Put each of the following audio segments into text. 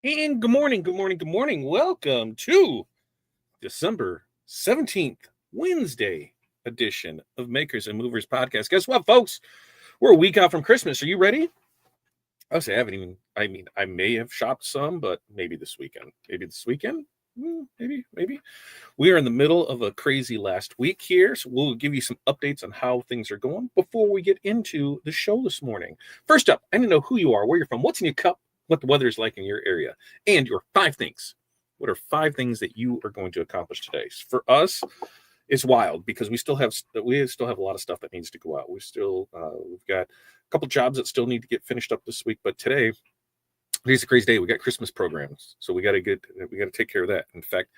And good morning, good morning, good morning. Welcome to December 17th, Wednesday edition of Makers and Movers Podcast. Guess what, folks? We're a week out from Christmas. Are you ready? I say I haven't even, I may have shopped some, but maybe this weekend. Maybe this weekend? Maybe. We are in the middle of a crazy last week here, so we'll give you some updates on how things are going before we get into the show this morning. First up, I need to know who you are, where you're from, what's in your cup, what the weather is like in your area, and your 5 things. What are 5 things that you are going to accomplish today? For us, it's wild because we still have a lot of stuff that needs to go out. We've got a couple jobs that still need to get finished up this week, but today's a crazy day. We got Christmas programs, so we got to take care of that. In fact,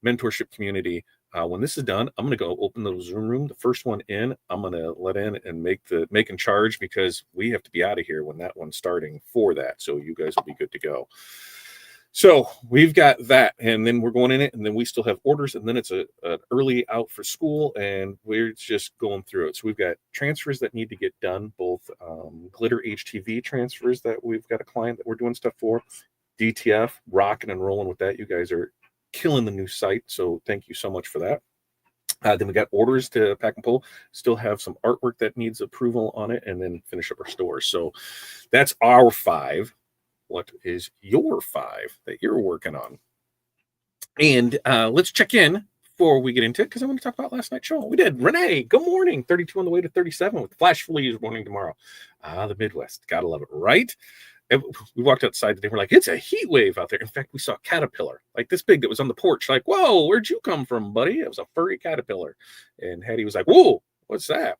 mentorship community. When this is done, I'm going to go open the Zoom room. The first one in, I'm going to let in and make in charge because we have to be out of here when that one's starting for that. So you guys will be good to go. So we've got that, and then we're going in it, and then we still have orders, and then it's an early out for school, and we're just going through it. So we've got transfers that need to get done, both glitter HTV transfers that we've got a client that we're doing stuff for, DTF, rocking and rolling with that. You guys are killing the new site, so thank you so much for that. Then we got orders to pack and pull, still have some artwork that needs approval on it, and then finish up our stores. So that's our 5. What is your 5 that you're working on? And let's check in before we get into it, because I want to talk about last night's show. We did. Renee, good morning. 32 on the way to 37 with flash freeze warning tomorrow. The Midwest. Gotta love it, right? We walked outside today. We're like, it's a heat wave out there. In fact, we saw a caterpillar like this big that was on the porch. Like, whoa, where'd you come from, buddy? It was a furry caterpillar. And Hattie was like, whoa, what's that?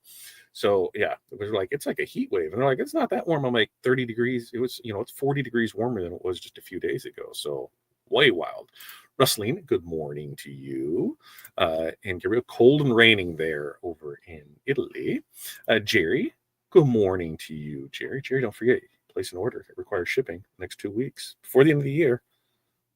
So yeah, it was like, it's like a heat wave. And they're like, it's not that warm. I'm like, 30 degrees. It was, it's 40 degrees warmer than it was just a few days ago. So way wild. Rustling, good morning to you. And get real cold and raining there over in Italy. Jerry, good morning to you, Jerry. Jerry, don't forget, place an order. It requires shipping next 2 weeks. Before the end of the year,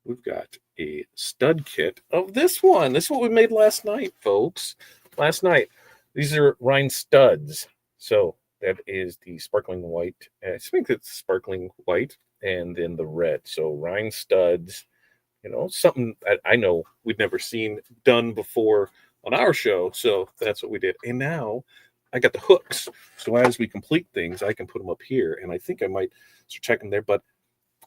we've got a stud kit of this one. This is what we made last night, folks. Last night. These are Rhine studs. So that is the sparkling white. I think it's sparkling white and then the red. So Rhine studs, something that I know we've never seen done before on our show. So that's what we did. And now I got the hooks. So as we complete things, I can put them up here. And I think I might start checking there. But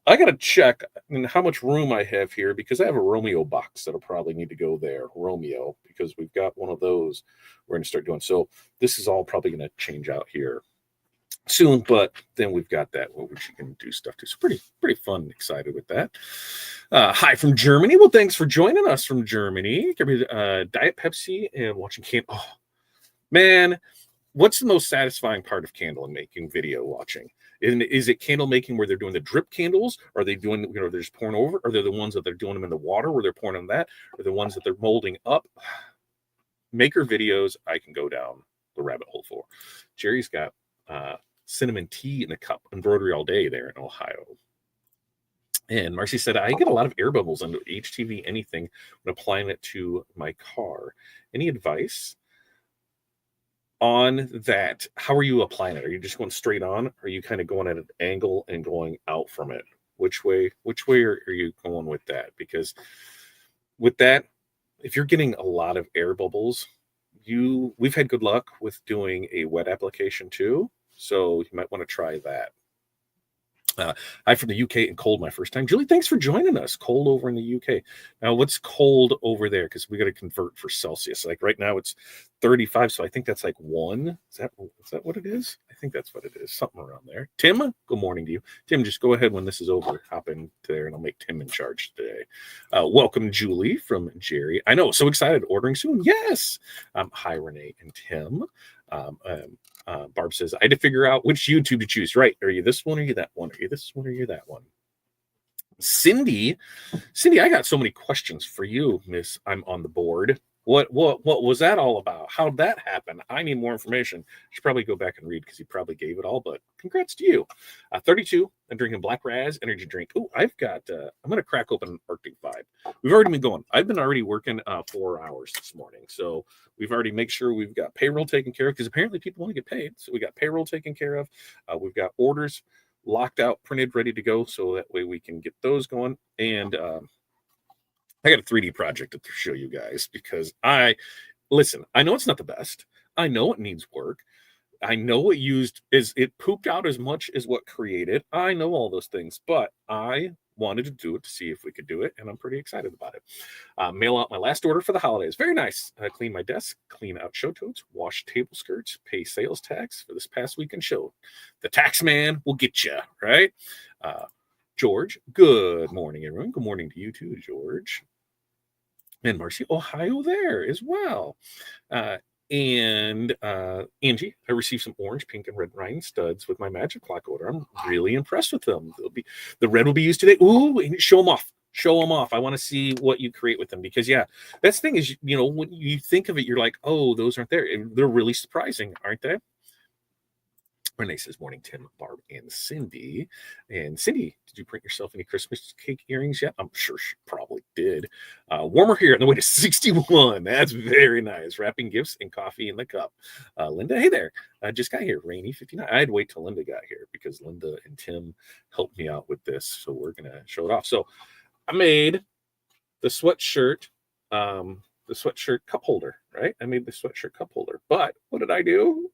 I got to check how much room I have here because I have a Romeo box that'll probably need to go there. Romeo, because we've got one of those we're going to start doing. So this is all probably going to change out here soon, but then we've got that which you can do stuff to. So pretty fun and excited with that. Hi from Germany. Well, thanks for joining us from Germany. Diet Pepsi and watching candle. Oh, man, what's the most satisfying part of candle making video watching? Is it candle making where they're doing the drip candles? Are they doing, they're just pouring over? Are they the ones that they're doing them in the water where they're pouring on that? Are the ones that they're molding up? Maker videos, I can go down the rabbit hole for. Jerry's got cinnamon tea in a cup, embroidery all day there in Ohio. And Marcy said, I get a lot of air bubbles under HTV anything when applying it to my car. Any advice on that? How are you applying it? Are you just going straight on? Or are you kind of going at an angle and going out from it? Which way are you going with that? Because with that, if you're getting a lot of air bubbles, we've had good luck with doing a wet application too. So you might want to try that. I'm from the UK and cold my first time. Julie, thanks for joining us. Cold over in the UK. Now, what's cold over there? Because we got to convert for Celsius. Like right now, it's 35, so I think that's like 1. Is that what it is? I think that's what it is. Something around there. Tim, good morning to you. Tim, just go ahead when this is over. Hop in there, and I'll make Tim in charge today. Welcome, Julie from Jerry. I know, so excited. Ordering soon. Yes. Hi, Renee and Tim. Barb says, I had to figure out which YouTube to choose. Right. Are you this one or are you that one? Are you this one or are you that one? Cindy, I got so many questions for you, Miss I'm on the board. What was that all about? How'd that happen? I need more information. Should probably go back and read because he probably gave it all, but congrats to you. 32, I'm drinking Black Raz energy drink. Oh, I'm going to crack open an Arctic Vibe. We've already been going. I've been already working 4 hours this morning. So we've already made sure we've got payroll taken care of because apparently people want to get paid. So we got payroll taken care of. We've got orders. locked out, printed, ready to go. So that way we can get those going. And I got a 3D project to show you guys because I know it's not the best. I know it needs work. I know it pooped out as much as what created. I know all those things, but I wanted to do it to see if we could do it, and I'm pretty excited about it. Mail out my last order for the holidays. Very nice. Clean my desk, clean out show totes, wash table skirts, pay sales tax for this past weekend show. The tax man will get you, right? George, good morning, everyone. Good morning to you too, George. And Marcy, Ohio there as well. And Angie, I received some orange, pink, and red rhine studs with my Magic Clock order. I'm really impressed with them. The red will be used today. Ooh, and show them off. Show them off. I want to see what you create with them because, yeah, that's the thing is, when you think of it, you're like, oh, those aren't there. And they're really surprising, aren't they? Renee says, morning, Tim, Barb, and Cindy. And Cindy, did you print yourself any Christmas cake earrings yet? I'm sure she probably did. Warmer here on the way to 61. That's very nice. Wrapping gifts and coffee in the cup. Linda, hey there. I just got here. Rainy 59. I had to wait till Linda got here because Linda and Tim helped me out with this. So we're going to show it off. So I made the sweatshirt cup holder, right? I made the sweatshirt cup holder. But what did I do?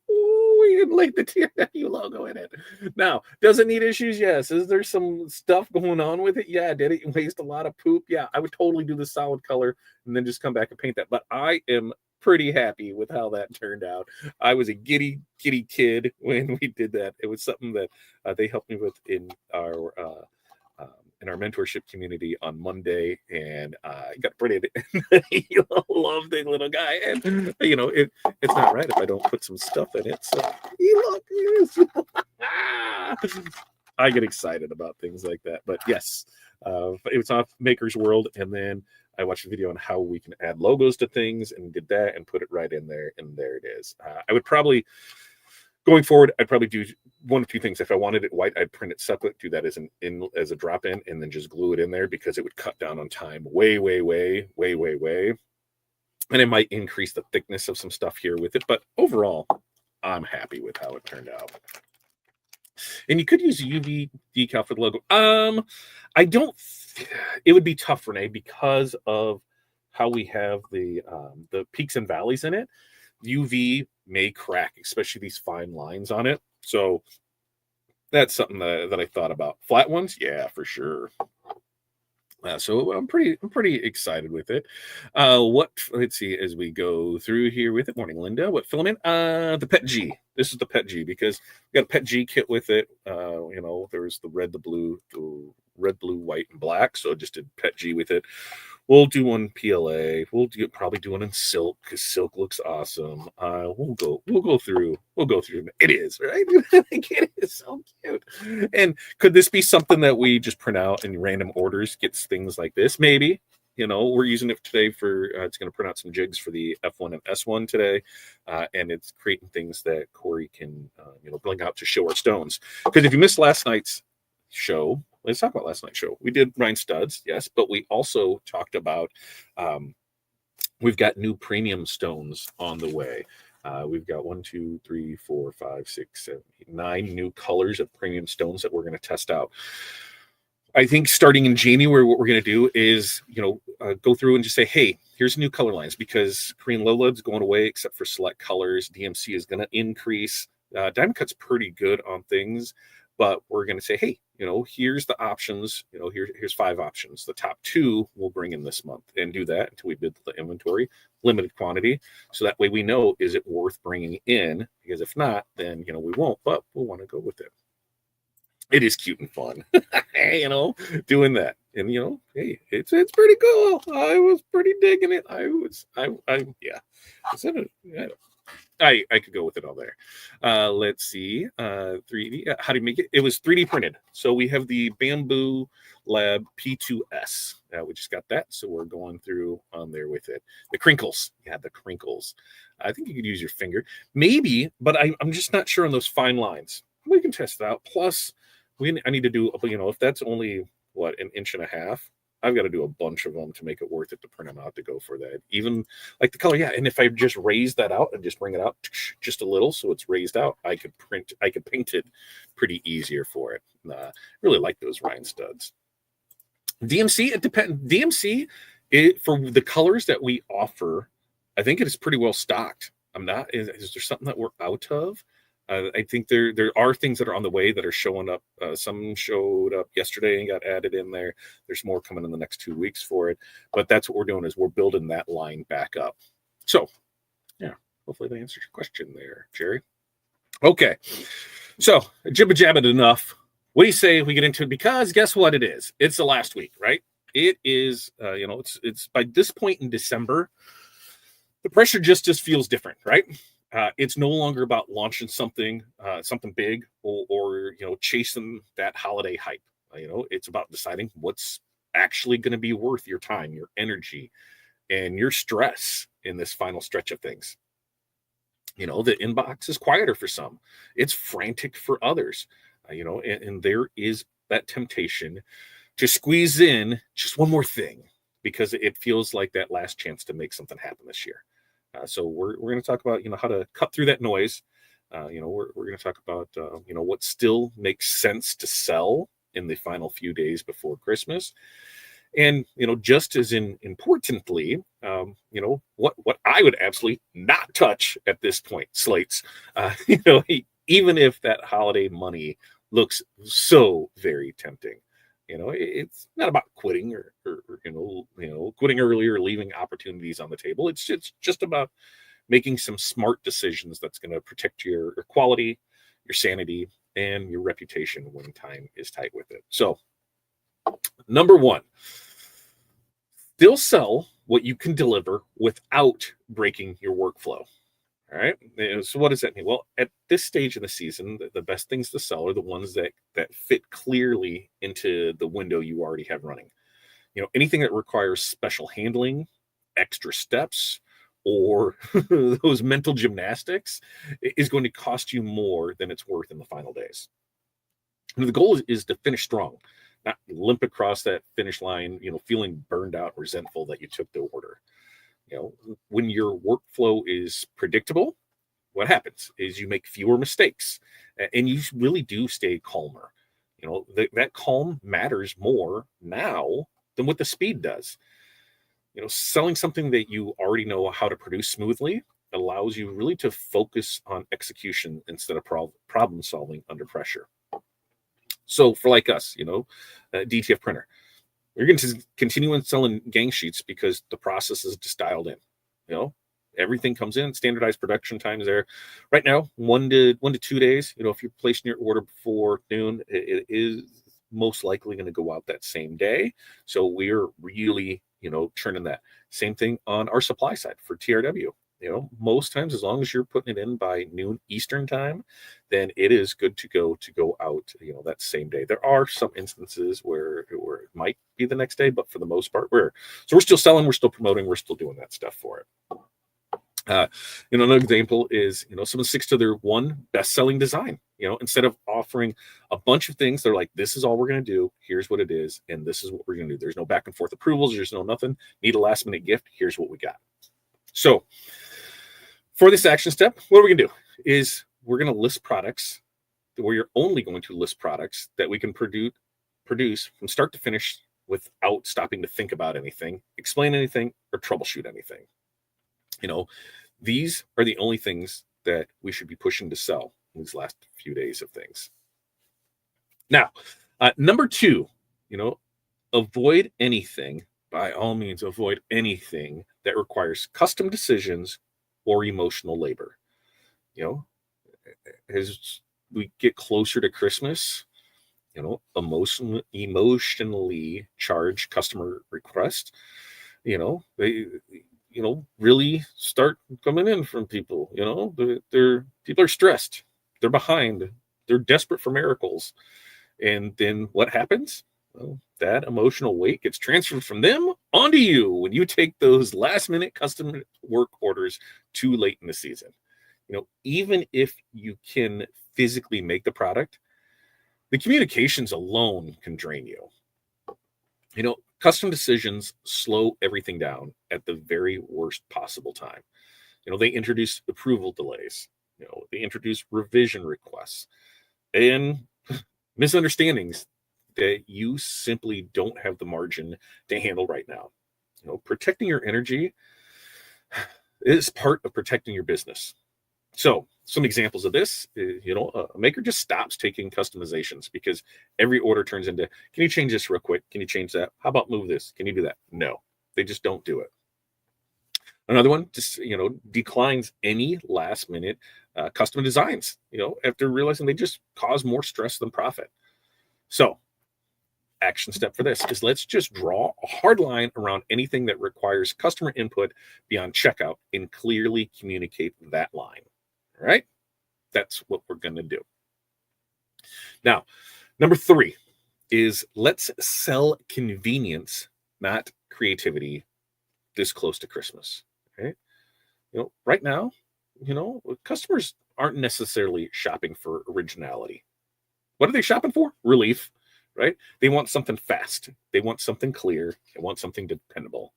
We didn't like the TRW logo in it. Now, does it need issues? Yes. Is there some stuff going on with it? Yeah. Did it waste a lot of poop? Yeah. I would totally do the solid color and then just come back and paint that. But I am pretty happy with how that turned out. I was a giddy kid when we did that. It was something that they helped me with in our mentorship community on Monday, and I got printed. He loved the little guy, and it's not right if I don't put some stuff in it. So I get excited about things like that. But yes, it was off Maker's World, and then I watched a video on how we can add logos to things, and did that, and put it right in there, and there it is. I would probably. Going forward, I'd probably do one of two things. If I wanted it white, I'd print it separate, do that as a drop in, and then just glue it in there because it would cut down on time way. And it might increase the thickness of some stuff here with it. But overall, I'm happy with how it turned out. And you could use a UV decal for the logo. It would be tough, Renee, because of how we have the peaks and valleys in it. UV may crack, especially these fine lines on it. So that's something that I thought about. Flat ones, yeah, for sure. So I'm pretty excited with it. Let's see as we go through here with it. Morning, Linda. What filament? The Pet G. This is the Pet G because we got a Pet G kit with it. There's the red, the blue, white, and black. So I just did Pet G with it. We'll do one PLA. Probably do one in silk because silk looks awesome. We'll go through. It is right. It is so cute. And could this be something that we just print out in random orders? Gets things like this, maybe. We're using it today for. It's going to print out some jigs for the F1 and S1 today, and it's creating things that Corey can bring out to show our stones. Because if you missed last night's show. Let's talk about last night's show. We did rhine studs, yes, but we also talked about we've got new premium stones on the way. We've got 1, 2, 3, 4, 5, 6, 7, 8, 9 new colors of premium stones that we're going to test out. I think starting in January, what we're going to do is, go through and just say, hey, here's new color lines because Korean Lowland's going away except for select colors. DMC is going to increase. Diamond Cut's pretty good on things. But we're going to say, hey, here's the options. Here's 5 options. The top 2 we'll bring in this month and do that until we build the inventory, limited quantity. So that way we know, is it worth bringing in? Because if not, then, we won't, but we'll want to go with it. It is cute and fun, doing that. And, hey, it's pretty cool. I was pretty digging it. Yeah. I could go with it all there. Let's see. 3D. How do you make it? It was 3D printed. So we have the Bamboo Lab P2S. We just got that. So we're going through on there with it. The crinkles. Yeah, the crinkles. I think you could use your finger. Maybe, but I'm just not sure on those fine lines. We can test it out. Plus, I need to do, if that's only, an 1.5 inches, I've got to do a bunch of them to make it worth it to print them out to go for that. Even like the color, yeah. And if I just raise that out and just bring it out just a little, so it's raised out, I could paint it pretty easier for it. Really like those rhine studs. DMC, it depends. DMC, for the colors that we offer, I think it is pretty well stocked. I'm not. Is there something that we're out of? I think there are things that are on the way that are showing up. Some showed up yesterday and got added in there. There's more coming in the next 2 weeks for it. But that's what we're doing, is we're building that line back up. So, yeah, hopefully that answers your question there, Jerry. Okay, so jibba jabbing enough. What do you say we get into it? Because guess what it is? It's the last week, right? It is, it's by this point in December, the pressure just feels different, right? It's no longer about launching something big or chasing that holiday hype. It's about deciding what's actually going to be worth your time, your energy, and your stress in this final stretch of things. The inbox is quieter for some. It's frantic for others. And there is that temptation to squeeze in just one more thing because it feels like that last chance to make something happen this year. So we're going to talk about, how to cut through that noise. We're going to talk about, what still makes sense to sell in the final few days before Christmas. And, just as importantly, what I would absolutely not touch at this point, slates, even if that holiday money looks so very tempting. It's not about quitting or quitting early or leaving opportunities on the table. It's just about making some smart decisions that's going to protect your quality, your sanity, and your reputation when time is tight with it. So, number one, still sell what you can deliver without breaking your workflow. All right. So what does that mean? Well, at this stage in the season, the best things to sell are the ones that fit clearly into the window you already have running. Anything that requires special handling, extra steps, or those mental gymnastics is going to cost you more than it's worth in the final days. And the goal is to finish strong, not limp across that finish line, feeling burned out, resentful that you took the order. When your workflow is predictable, what happens is you make fewer mistakes and you really do stay calmer. That calm matters more now than what the speed does. Selling something that you already know how to produce smoothly allows you really to focus on execution instead of problem solving under pressure. So for like us, DTF printer, you're going to continue selling gang sheets because the process is just dialed in. Everything comes in, standardized production times there. Right now, 1 to 2 days. If you're placing your order before noon, it is most likely going to go out that same day. So we're really, churning that. Same thing on our supply side for TRW. Most times, as long as you're putting it in by noon Eastern time, then it is good to go out, that same day. There are some instances where it might be the next day, but for the most part, we're still selling, we're still promoting, we're still doing that stuff for it. Another example is, someone sticks to their one best-selling design. Instead of offering a bunch of things, they're like, this is all we're going to do. Here's what it is. And this is what we're going to do. There's no back and forth approvals. There's no nothing. Need a last minute gift. Here's what we got. So for this action step, what are we going to do is we're going to list products where you're only going to list products that we can produce from start to finish without stopping to think about anything, explain anything, or troubleshoot anything. These are the only things that we should be pushing to sell in these last few days of things. Now, number two, avoid anything, by all means, avoid anything that requires custom decisions or emotional labor. As we get closer to Christmas, emotionally charged customer requests, they really start coming in from people. People are stressed, they're behind, they're desperate for miracles. And then what happens? Well, that emotional weight gets transferred from them onto you when you take those last minute custom work orders too late in the season. Even if you can physically make the product, the communications alone can drain you. Custom decisions slow everything down at the very worst possible time. They introduce approval delays. They introduce revision requests and misunderstandings that you simply don't have the margin to handle right now. Protecting your energy is part of protecting your business. So some examples of this, a maker just stops taking customizations because every order turns into, can you change this real quick? Can you change that? How about move this? Can you do that? No, they just don't do it. Another one just, declines any last minute custom designs, after realizing they just cause more stress than profit. So action step for this is let's just draw a hard line around anything that requires customer input beyond checkout and clearly communicate that line. All right. That's what we're going to do. Now, number 3 is let's sell convenience, not creativity, this close to Christmas. Okay. Right now, customers aren't necessarily shopping for originality. What are they shopping for? Relief, right? They want something fast. They want something clear. They want something dependable.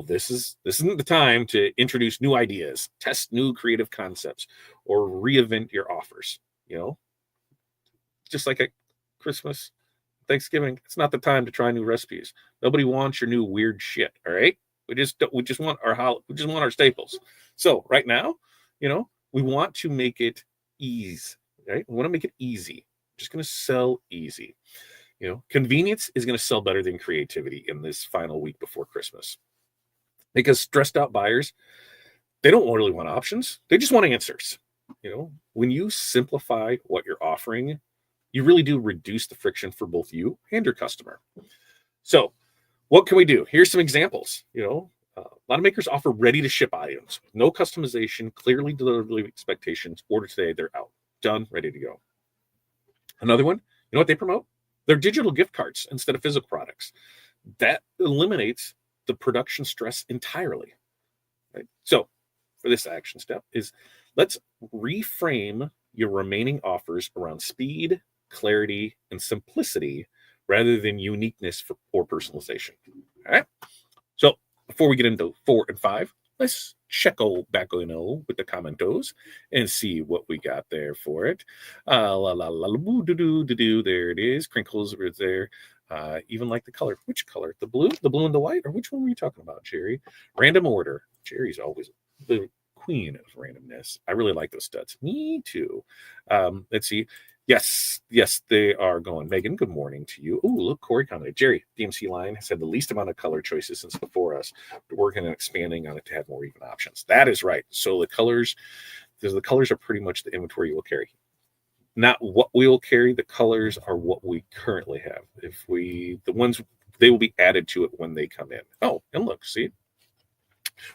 This isn't the time to introduce new ideas, test new creative concepts, or reinvent your offers. Just like at Christmas, Thanksgiving, it's not the time to try new recipes. Nobody wants your new weird shit. All right, we just want our staples. So right now, we want to make it easy. Right, we want to make it easy. Just going to sell easy. Convenience is going to sell better than creativity in this final week before Christmas. Because stressed out buyers, they don't really want options. They just want answers. When you simplify what you're offering, you really do reduce the friction for both you and your customer. So what can we do? Here's some examples. A lot of makers offer ready to ship items, no customization, clearly delivery expectations. Order today, they're out, done, ready to go. Another one, what they promote? They're digital gift cards instead of physical products. That eliminates the production stress entirely. Right? So for this action step is let's reframe your remaining offers around speed, clarity, and simplicity rather than uniqueness or personalization. All right. So before we get into 4 and 5, let's check back with the commentos and see what we got there for it. There it is. Crinkles are there. Even like the color. Which color? The blue and the white? Or which one were you talking about, Jerry? Random order. Jerry's always the queen of randomness. I really like those studs. Me too. Let's see. Yes, they are going. Megan, good morning to you. Oh, look, Corey commented. Jerry, DMC line has had the least amount of color choices since before us. We're working on expanding on it to have more even options. That is right. So the colors are pretty much the inventory you will carry. Not what we will carry. The colors are what we currently have. They will be added to it when they come in. Oh, and look, see,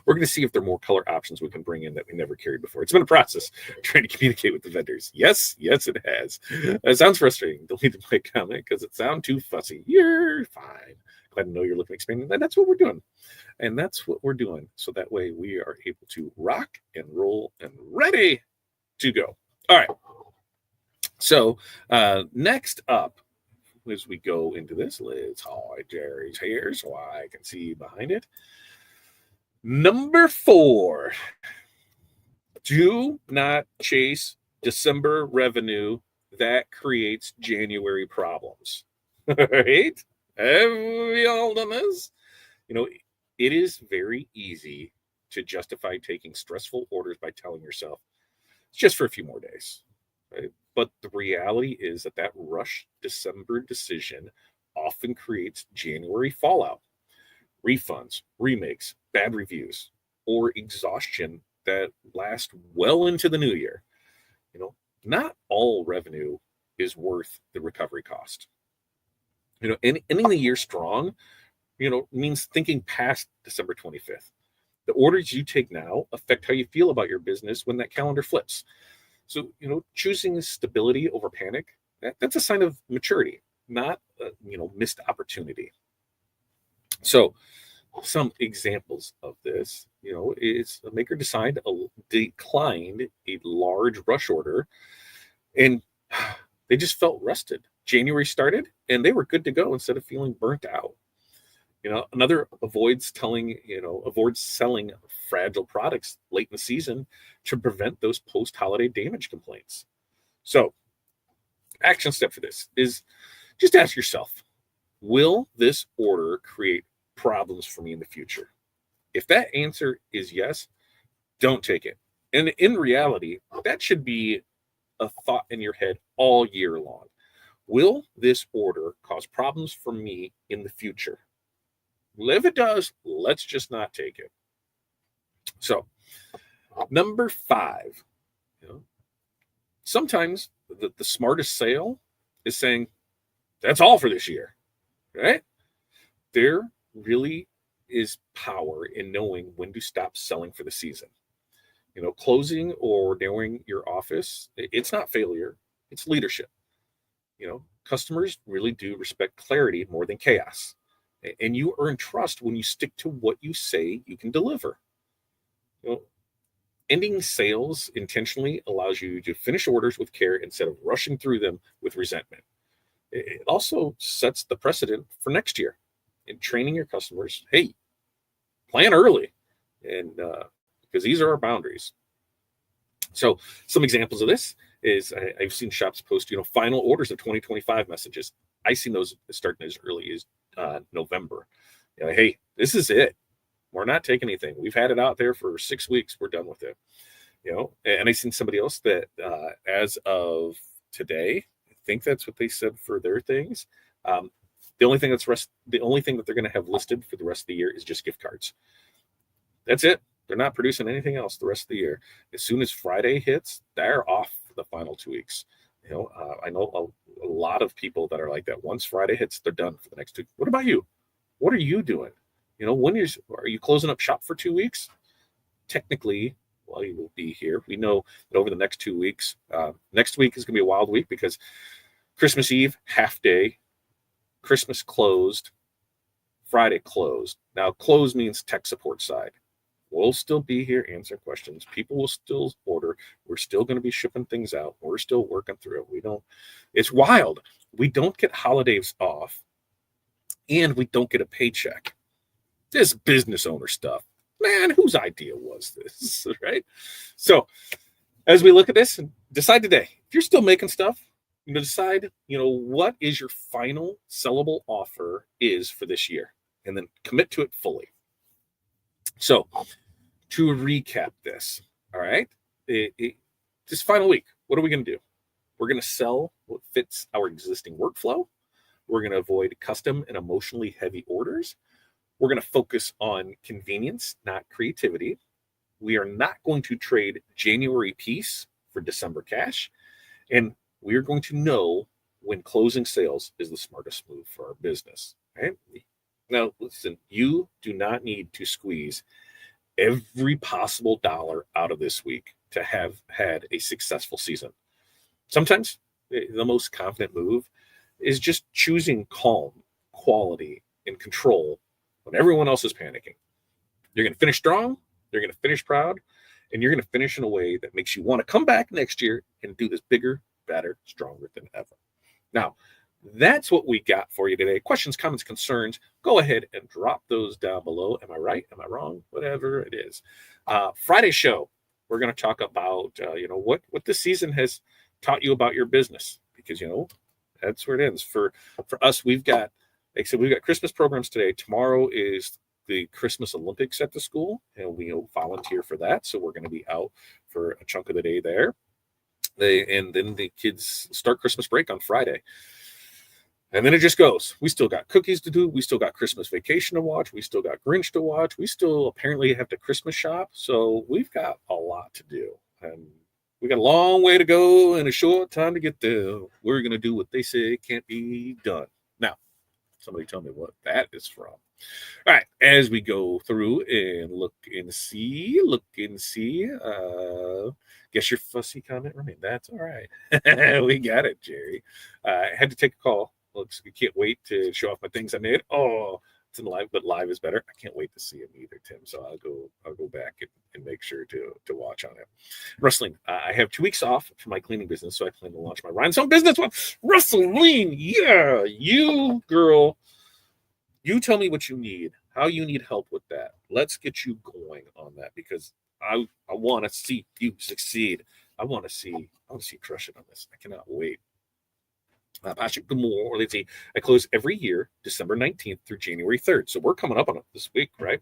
we're going to see if there are more color options we can bring in that we never carried before. It's been a process trying to communicate with the vendors. Yes, it has. It sounds frustrating. Delete my comment because it sounds too fussy. You're fine. Glad to know you're looking at expanding. That's what we're doing. And that's what we're doing. So that way we are able to rock and roll and ready to go. All right. So next up, as we go into this, let's hide Jerry's hair so I can see behind it. Number 4, do not chase December revenue that creates January problems. Right? Have we all done this? It is very easy to justify taking stressful orders by telling yourself it's just for a few more days. Right? But the reality is that rush December decision often creates January fallout. Refunds, remakes, bad reviews, or exhaustion that last well into the new year. Not all revenue is worth the recovery cost. Ending the year strong, means thinking past December 25th. The orders you take now affect how you feel about your business when that calendar flips. So, choosing stability over panic, that's a sign of maturity, not, missed opportunity. So some examples of this, is a maker declined a large rush order and they just felt rested. January started and they were good to go instead of feeling burnt out. Another avoids selling fragile products late in the season to prevent those post-holiday damage complaints. So, action step for this is just ask yourself, will this order create problems for me in the future? If that answer is yes, don't take it. And in reality, that should be a thought in your head all year long. Will this order cause problems for me in the future? If it does, let's just not take it. So, number 5, sometimes the smartest sale is saying, that's all for this year, right? There really is power in knowing when to stop selling for the season. Closing or narrowing your office, it's not failure, it's leadership. Customers really do respect clarity more than chaos. And you earn trust when you stick to what you say you can deliver. Ending sales intentionally allows you to finish orders with care instead of rushing through them with resentment. It also sets the precedent for next year in training your customers. Hey, plan early, and because these are our boundaries. So some examples of this is I've seen shops post, final orders of 2025 messages. I've seen those starting as early as November. Hey, this is it. We're not taking anything. We've had it out there for 6 weeks. We're done with it. And I've seen somebody else that as of today, I think that's what they said for their things. The only thing that they're going to have listed for the rest of the year is just gift cards. That's it. They're not producing anything else the rest of the year. As soon as Friday hits, they're off for the final 2 weeks. I know a lot of people that are like that. Once Friday hits, they're done for the next 2. What about you? What are you doing? Are you closing up shop for 2 weeks? Technically, while you will be here, we know that over the next 2 weeks, next week is going to be a wild week because Christmas Eve, half day, Christmas closed, Friday closed. Now, closed means tech support side. We'll still be here, answer questions. People will still order. We're still going to be shipping things out. We're still working through it. It's wild. We don't get holidays off, and we don't get a paycheck. This business owner stuff, man, whose idea was this, right? So as we look at this, decide today, if you're still making stuff, decide, what is your final sellable offer is for this year, and then commit to it fully. So to recap this, all right, this final week, what are we going to do? We're going to sell what fits our existing workflow. We're going to avoid custom and emotionally heavy orders. We're going to focus on convenience, not creativity. We are not going to trade January peace for December cash. And we are going to know when closing sales is the smartest move for our business. Right? Now, listen, you do not need to squeeze every possible dollar out of this week to have had a successful season. Sometimes the most confident move is just choosing calm, quality, and control when everyone else is panicking. You're going to finish strong, you're going to finish proud, and you're going to finish in a way that makes you want to come back next year and do this bigger, better, stronger than ever. Now, that's what we got for you today. Questions, comments, concerns, go ahead and drop those down below. Am I right? Am I wrong? Whatever it is. Friday show, we're going to talk about, what this season has taught you about your business, because, that's where it ends. For us, we've got Christmas programs today. Tomorrow is the Christmas Olympics at the school, and we volunteer for that. So we're going to be out for a chunk of the day there. And then the kids start Christmas break on Friday. And then it just goes. We still got cookies to do. We still got Christmas Vacation to watch. We still got Grinch to watch. We still apparently have to Christmas shop. So we've got a lot to do. And we got a long way to go and a short time to get there. We're going to do what they say can't be done. Now, somebody tell me what that is from. All right. As we go through and look and see. Guess your fussy comment remained. That's all right. We got it, Jerry. I had to take a call. I can't wait to show off my things I made. Oh, it's in live, but live is better. I can't wait to see him either, Tim. So I'll go back and make sure to watch on it. Wrestling. I have 2 weeks off for my cleaning business, so I plan to launch my Ryan's Home business with wrestling. Yeah, you girl. You tell me what you need, how you need help with that. Let's get you going on that because I want to see you succeed. I want to see you crush it on this. I cannot wait. Patrick, good morning. Let's see. I close every year, December 19th through January 3rd. So we're coming up on it this week, right?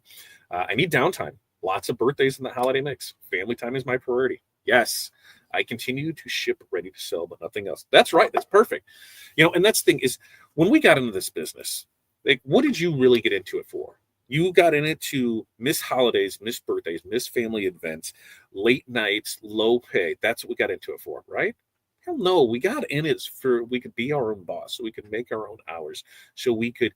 I need downtime. Lots of birthdays in the holiday mix. Family time is my priority. Yes, I continue to ship ready to sell, but nothing else. That's right. That's perfect. And that's the thing is when we got into this business, like, what did you really get into it for? You got in it to miss holidays, miss birthdays, miss family events, late nights, low pay. That's what we got into it for, right? Hell no, we got in it for we could be our own boss, so we could make our own hours, so we could,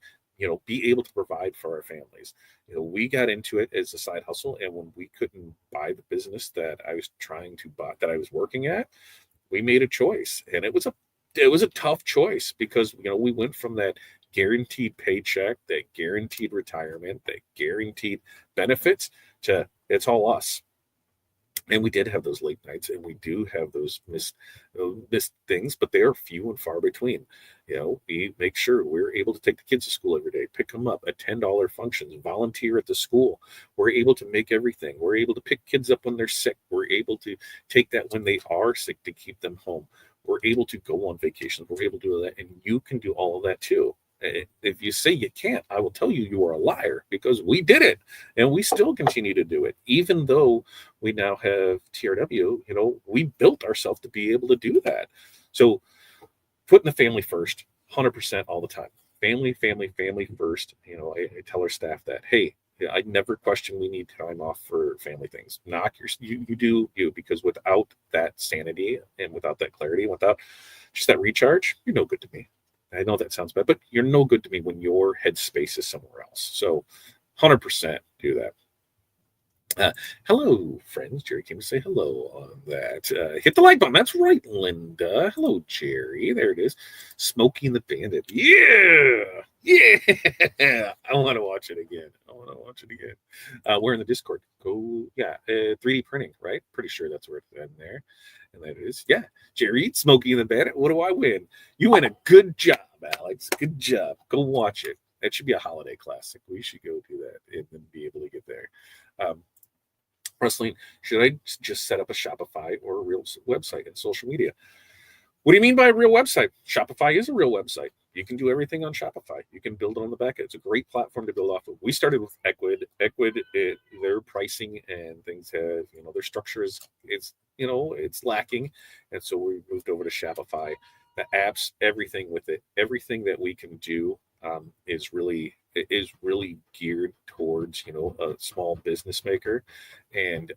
be able to provide for our families. We got into it as a side hustle, and when we couldn't buy the business that I was trying to buy, that I was working at, we made a choice, and it was a tough choice because we went from that guaranteed paycheck, that guaranteed retirement, that guaranteed benefits to it's all us. And we did have those late nights, and we do have those missed things, but they are few and far between. We make sure we're able to take the kids to school every day, pick them up, attend all our functions, volunteer at the school. We're able to make everything. We're able to pick kids up when they're sick. We're able to take that when they are sick to keep them home. We're able to go on vacations. We're able to do that, and you can do all of that too. If you say you can't, I will tell you are a liar because we did it and we still continue to do it. Even though we now have TRW, we built ourselves to be able to do that. So putting the family first, 100% all the time. Family, family, family first. I tell our staff that, hey, I never question we need time off for family things. You do you, because without that sanity and without that clarity, without just that recharge, you're no good to me. I know that sounds bad, but you're no good to me when your headspace is somewhere else. So 100% do that. Hello, friends. Jerry came to say hello on that. Hit the like button. That's right, Linda. Hello, Jerry. There it is. Smokey and the Bandit. Yeah. Yeah. I want to watch it again. We're in the Discord. Go. Yeah. 3D printing, right? Pretty sure that's where it's in there. And that is, yeah. Jerry, Smokey and the Bandit. What do I win? You win a good job, Alex. Good job. Go watch it. That should be a holiday classic. We should go do that and then be able to get there. Wrestling, should I just set up a Shopify or a real website and social media? What do you mean by a real website? Shopify is a real website. You can do everything on Shopify. You can build it on the back end. It's a great platform to build off of. We started with Equid. Their pricing and things have, their structure it's lacking. And so we moved over to Shopify. The apps, everything with it, everything that we can do is really geared towards a small business maker, and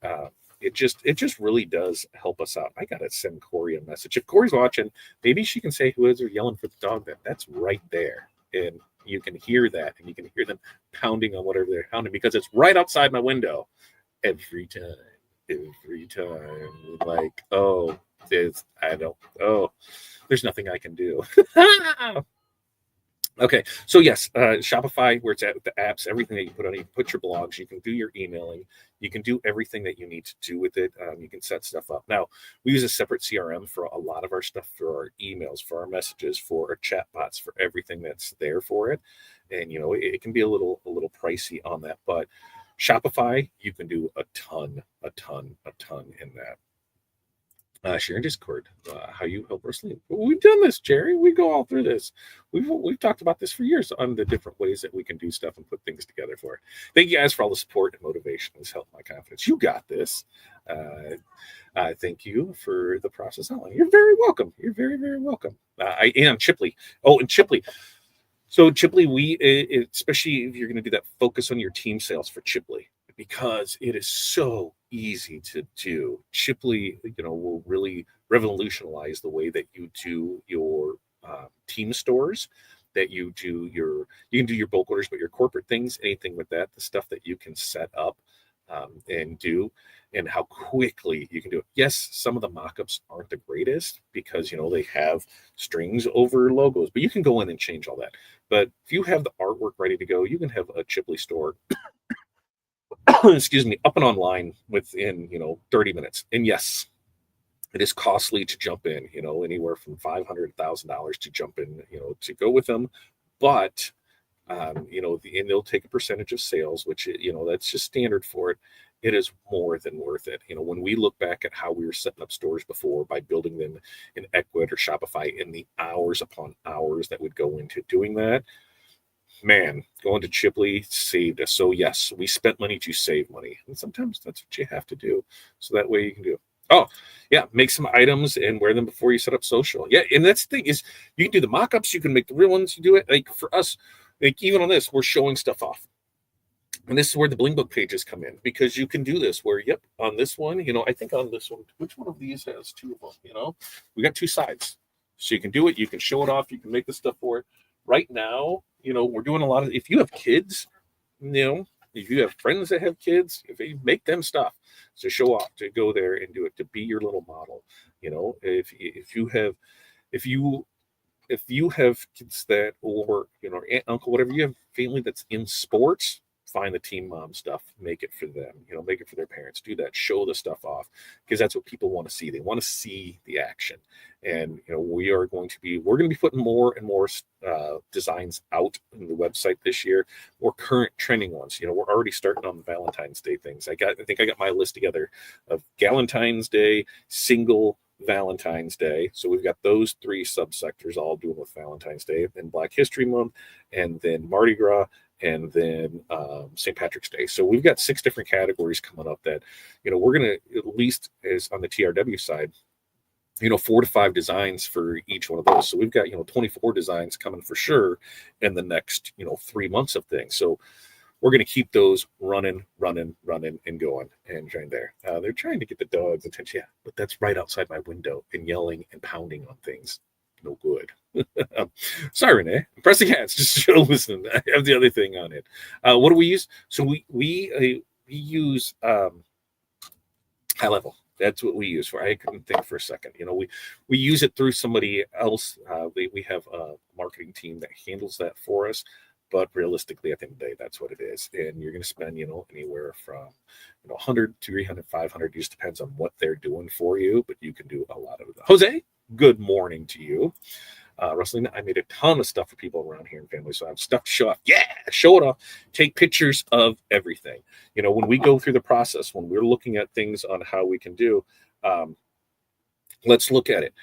it just really does help us out. I gotta send Corey a message. If Corey's watching, maybe she can say who is yelling for the dog. That's right there, and you can hear that, and you can hear them pounding on whatever they're pounding because it's right outside my window every time. Like, there's nothing I can do. Okay, so yes, Shopify, where it's at with the apps, everything that you put on it, you can put your blogs, you can do your emailing, you can do everything that you need to do with it. You can set stuff up. Now, we use a separate CRM for a lot of our stuff, for our emails, for our messages, for our chat bots, for everything that's there for it. And it can be a little pricey on that, but Shopify, you can do a ton in that. Share in Discord, how you help wrestling. We've done this, Jerry. We go all through this. We've talked about this for years on the different ways that we can do stuff and put things together for it. Thank you guys for all the support and motivation. It's helped my confidence. You got this. Thank you for the process outline. You're very welcome. You're very, very welcome. I am Chipley. Oh, and Chipley. So Chipley, especially if you're going to do that, focus on your team sales for Chipley, because it is so easy to do. Chipley, will really revolutionize the way that you do your team stores, that you can do your bulk orders, but your corporate things, anything with that, the stuff that you can set up and do, and how quickly you can do it. Yes, some of the mock-ups aren't the greatest because, they have strings over logos, but you can go in and change all that. But if you have the artwork ready to go, you can have a Chipley store excuse me, up and online within 30 minutes. And yes, it is costly to jump in, anywhere from $500,000 to jump in, to go with them. But And they'll take a percentage of sales, which, that's just standard for it. It is more than worth it. When we look back at how we were setting up stores before by building them in Ecwid or Shopify, and the hours upon hours that would go into doing that, man, going to Chipley saved us. So yes, we spent money to save money, and sometimes that's what you have to do. So that way you can do. Oh, yeah, make some items and wear them before you set up social. Yeah, and that's the thing is, you can do the mock-ups, you can make the real ones. You do it like for us, like even on this, we're showing stuff off. And this is where the Bling Book pages come in, because you can do this where, yep, on this one, I think on this one, which one of these has two of them? We got two sides. So you can do it, you can show it off, you can make the stuff for it. Right now, we're doing a lot of, if you have kids, if you have friends that have kids, if you make them stuff to show off, to go there and do it, to be your little model. If you have kids that, or aunt, uncle, whatever, you have family that's in sports, find the team mom stuff, make it for them, make it for their parents, do that, show the stuff off, because that's what people want to see. They want to see the action. And we're going to be putting more and more designs out in the website this year, more current trending ones. We're already starting on the Valentine's Day things. I think I got my list together of Galentine's Day, single Valentine's Day. So we've got those three subsectors all doing with Valentine's Day, then Black History Month, and then Mardi Gras, and then St. Patrick's Day. So we've got 6 different categories coming up that, we're going to, at least as on the TRW side, 4 to 5 designs for each one of those. So we've got, 24 designs coming for sure in the next, 3 months of things. So we're going to keep those running and going and trying there. They're trying to get the dog's attention. Yeah, but that's right outside my window and yelling and pounding on things. No good. Sorry, Renee. I'm pressing hands. Just listen. I have the other thing on it. What do we use? So we use High Level. That's what we use for. I couldn't think for a second. We use it through somebody else. We have a marketing team that handles that for us. But realistically, at the end of the day, that's what it is. And you're going to spend, anywhere from, 100, 300, 500. It just depends on what they're doing for you. But you can do a lot of it. Jose, good morning to you. Rosalina, I made a ton of stuff for people around here in family. So I have stuff to show off. Yeah, show it off. Take pictures of everything. When we go through the process, when we're looking at things on how we can do, let's look at it.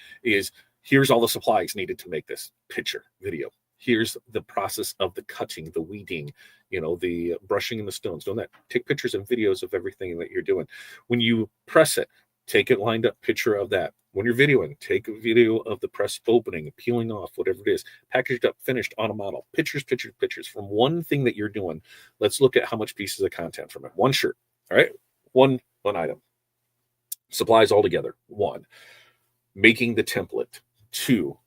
Here's all the supplies needed to make this picture, video. Here's the process of the cutting, the weeding, the brushing and the stones. Doing that. Take pictures and videos of everything that you're doing. When you press it, take it lined up picture of that. When you're videoing, take a video of the press opening, peeling off, whatever it is, packaged up, finished on a model. Pictures from one thing that you're doing. Let's look at how much pieces of content from it. One shirt, all right? One item. Supplies all together. 1. Making the template. 2.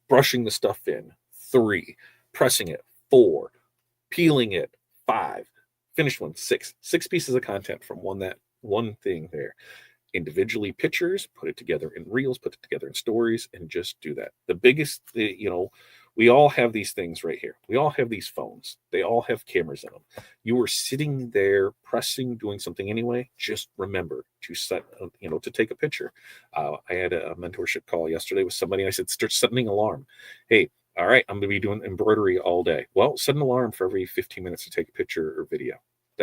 Brushing the stuff in. 3. Pressing it. 4. Peeling it. 5. Finished one. 6. 6 pieces of content from one thing there. Individually pictures, put it together in reels, put it together in stories, and just do that. The biggest, we all have these things right here. We all have these phones. They all have cameras in them. You were sitting there pressing, doing something anyway. Just remember to to take a picture. I had a mentorship call yesterday with somebody. And I said, start setting an alarm. Hey, all right, I'm going to be doing embroidery all day. Well, set an alarm for every 15 minutes to take a picture or video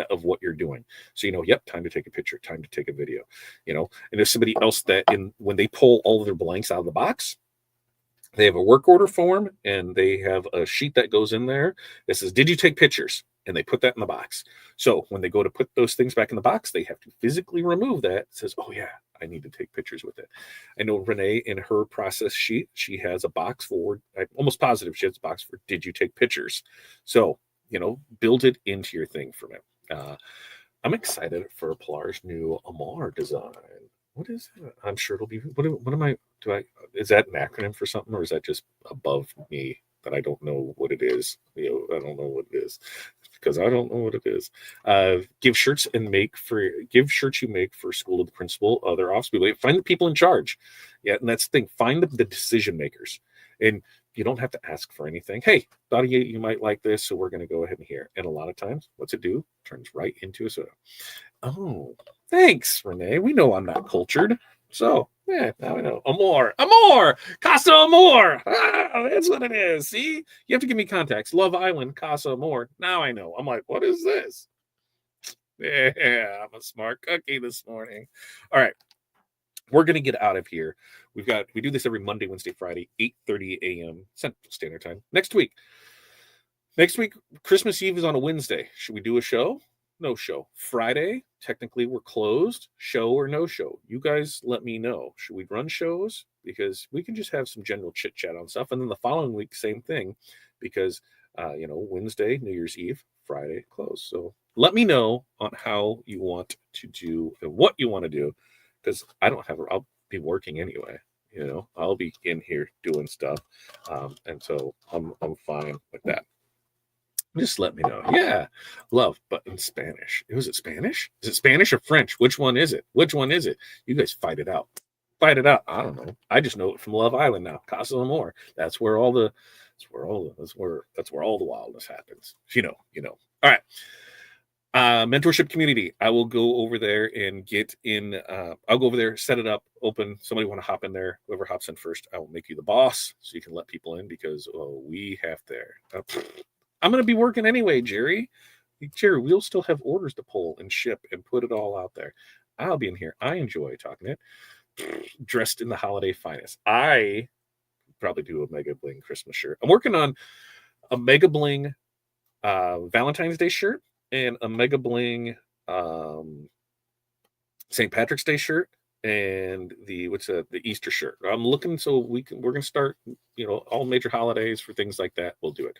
of what you're doing. So, yep, time to take a picture, time to take a video, and there's somebody else that when they pull all of their blanks out of the box, they have a work order form and they have a sheet that goes in there that says, did you take pictures? And they put that in the box. So when they go to put those things back in the box, they have to physically remove that. It says, oh yeah, I need to take pictures with it. I know Renee, in her process sheet, she has a box for, I'm almost positive she has a box for, did you take pictures? So, build it into your thing from it. I'm excited for Pilar's new Amar design. What is it? I'm sure it'll be, is that an acronym for something, or is that just above me that I don't know what it is? I don't know what it is because I don't know what it is. Give shirts you make for school to the principal, other office people. Find the people in charge. Yeah. And that's the thing. Find the decision makers. And you don't have to ask for anything. Hey, thought you might like this, so we're going to go ahead and hear. And a lot of times, what's it do? Turns right into a soda. Oh, thanks, Renee. We know I'm not cultured. So, Yeah, now I know. Amor, Casa Amor. Ah, that's what it is. See, you have to give me context. Love Island, Casa Amor. Now I know. I'm like, what is this? Yeah, I'm a smart cookie this morning. All right, we're gonna get out of here. We do this every Monday, Wednesday, Friday, 8:30 a.m. Central Standard Time. Next week, Christmas Eve is on a Wednesday. Should we do a show? No show. Friday, technically we're closed. Show or no show? You guys let me know. Should we run shows? Because we can just have some general chit chat on stuff. And then the following week, same thing. Because, Wednesday, New Year's Eve, Friday, closed. So let me know on how you want to do and what you want to do. Because I'll be working anyway. I'll be in here doing stuff. And so I'm fine with that. Just let me know. Yeah. Love, but in Spanish. Was it Spanish? Is it Spanish or French? Which one is it? You guys fight it out. I don't know. I just know it from Love Island now. Casa Amor. That's where all the wildness happens. You know. All right. Mentorship community. I will go over there and I'll go over there, set it up, open. Somebody want to hop in there. Whoever hops in first, I will make you the boss so you can let people in because we have there. I'm going to be working anyway, Jerry. Jerry, we'll still have orders to pull and ship and put it all out there. I'll be in here. I enjoy talking it. Dressed in the holiday finest. I probably do a Mega Bling Christmas shirt. I'm working on a Mega Bling Valentine's Day shirt and a Mega Bling St. Patrick's Day shirt and the Easter shirt. I'm looking so we're going to start, all major holidays for things like that. We'll do it.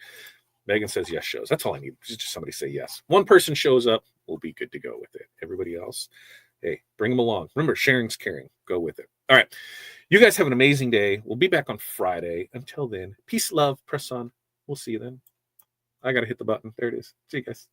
Megan says yes shows. That's all I need. Just somebody say yes. One person shows up, we'll be good to go with it. Everybody else, hey, bring them along. Remember, sharing's caring. Go with it. All right. You guys have an amazing day. We'll be back on Friday. Until then, peace, love, press on. We'll see you then. I got to hit the button. There it is. See you guys.